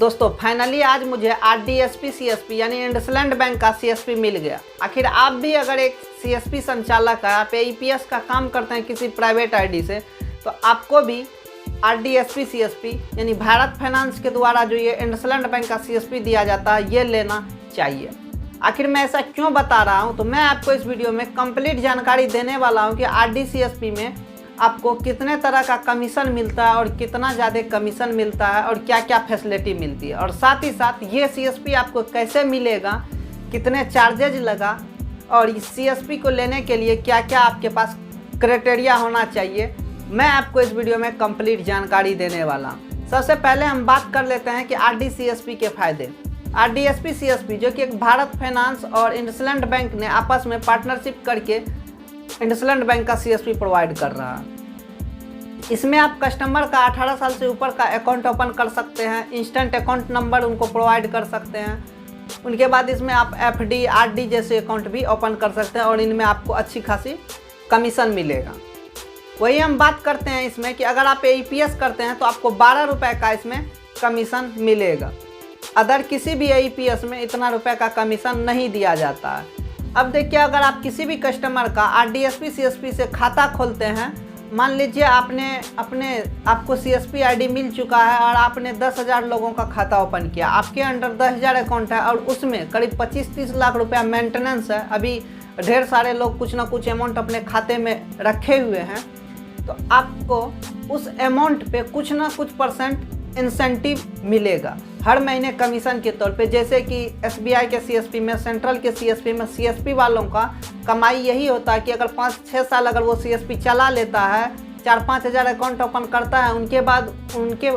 दोस्तों फाइनली आज मुझे आरडीएसपी सीएसपी यानी इंडसलैंड बैंक का सीएसपी मिल गया। आखिर आप भी अगर एक सीएसपी संचालक है, आप एईपीएस का काम करते हैं किसी प्राइवेट आईडी से, तो आपको भी आरडीएसपी सीएसपी यानी भारत फाइनेंस के द्वारा जो ये इंडसलैंड बैंक का सीएसपी दिया जाता है, ये लेना चाहिए। आखिर मैं ऐसा क्यों बता रहा हूँ, तो मैं आपको इस वीडियो में कंप्लीट जानकारी देने वाला हूँ कि आरडीसीएसपी में आपको कितने तरह का कमीशन मिलता है और कितना ज़्यादा कमीशन मिलता है और क्या क्या फैसिलिटी मिलती है, और साथ ही साथ ये सीएसपी आपको कैसे मिलेगा, कितने चार्जेज लगा, और इस सीएसपी को लेने के लिए क्या क्या आपके पास क्राइटेरिया होना चाहिए, मैं आपको इस वीडियो में कंप्लीट जानकारी देने वाला हूँ। सबसे पहले हम बात कर लेते हैं कि आरडीसीएसपी के फ़ायदे। आरडीएसपी सीएसपी जो कि एक भारत फाइनेंस और इंडसलैंड बैंक ने आपस में पार्टनरशिप करके इंडसलैंड बैंक का सीएसपी प्रोवाइड कर रहा है। इसमें आप कस्टमर का 18 साल से ऊपर का अकाउंट ओपन कर सकते हैं, इंस्टेंट अकाउंट नंबर उनको प्रोवाइड कर सकते हैं। उनके बाद इसमें आप एफडी, आरडी जैसे अकाउंट भी ओपन कर सकते हैं और इनमें आपको अच्छी खासी कमीशन मिलेगा। वही हम बात करते हैं इसमें कि अगर आप एईपीएस करते हैं तो आपको 12 रुपये का इसमें कमीशन मिलेगा। अदर किसी भी एईपीएस में इतना रुपये का कमीशन नहीं दिया जाता है। अब देखिए, अगर आप किसी भी कस्टमर का आरडीएसपी सीएसपी से खाता खोलते हैं, मान लीजिए आपको सीएसपी आईडी मिल चुका है और आपने 10,000 लोगों का खाता ओपन किया, आपके अंडर 10,000 अकाउंट है और उसमें करीब 25-30 लाख रुपया मेंटेनेंस है। अभी ढेर सारे लोग कुछ ना कुछ अमाउंट अपने खाते में रखे हुए हैं, तो आपको उस अमाउंट पे कुछ ना कुछ % इंसेंटिव मिलेगा हर महीने कमीशन के तौर पे। जैसे कि एसबीआई के सीएसपी में, सेंट्रल के सीएसपी में, सीएसपी वालों का कमाई यही होता है कि अगर 5-6 साल अगर वो सीएसपी चला लेता है, 4-5 हज़ार अकाउंट ओपन करता है, उनके बाद उनके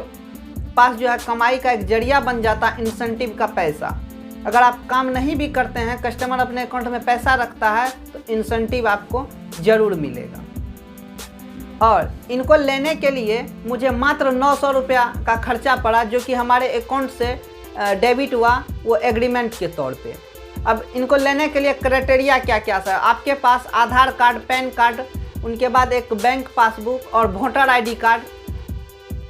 पास जो है कमाई का एक जरिया बन जाता है इंसेंटिव का पैसा। अगर आप काम नहीं भी करते हैं, कस्टमर अपने अकाउंट में पैसा रखता है, तो इंसेंटिव आपको ज़रूर मिलेगा। और इनको लेने के लिए मुझे मात्र 900 रुपया का खर्चा पड़ा, जो कि हमारे अकाउंट से डेबिट हुआ वो एग्रीमेंट के तौर पे। अब इनको लेने के लिए क्राइटेरिया क्या क्या है, आपके पास आधार कार्ड, पैन कार्ड, उनके बाद एक बैंक पासबुक और वोटर आईडी कार्ड,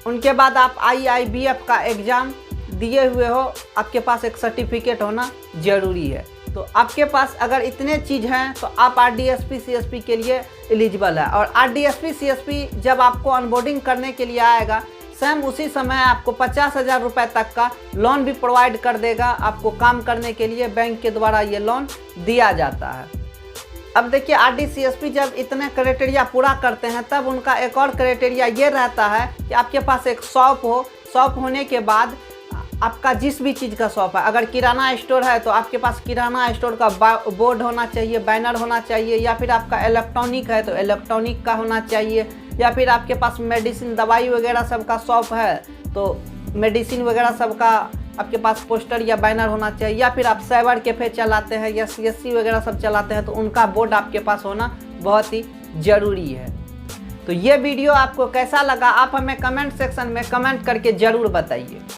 उनके बाद आप IIBF का एग्ज़ाम दिए हुए हो, आपके पास एक सर्टिफिकेट होना ज़रूरी है। तो आपके पास अगर इतने चीज़ हैं तो आप आरडीएसपी सीएसपी के लिए एलिजिबल है। और आरडीएसपी सीएसपी जब आपको ऑनबोर्डिंग करने के लिए आएगा, सेम उसी समय आपको 50,000 रुपये तक का लोन भी प्रोवाइड कर देगा। आपको काम करने के लिए बैंक के द्वारा ये लोन दिया जाता है। अब देखिए, आरडीसीएसपी जब इतने क्राइटेरिया पूरा करते हैं, तब उनका एक और क्राइटेरिया ये रहता है कि आपके पास एक शॉप हो। शॉप होने के बाद आपका जिस भी चीज़ का शॉप है, अगर किराना स्टोर है तो आपके पास किराना स्टोर का बोर्ड होना चाहिए, बैनर होना चाहिए, या फिर आपका इलेक्ट्रॉनिक है तो इलेक्ट्रॉनिक का होना चाहिए, या फिर आपके पास मेडिसिन, दवाई वगैरह सब का शॉप है तो मेडिसिन वगैरह सब का आपके पास पोस्टर या बैनर होना चाहिए, या फिर आप साइबर कैफ़े चलाते हैं या सीएससी वगैरह सब चलाते हैं तो उनका बोर्ड आपके पास होना बहुत ही ज़रूरी है। तो ये वीडियो आपको कैसा लगा, आप हमें कमेंट सेक्शन में कमेंट करके ज़रूर बताइए।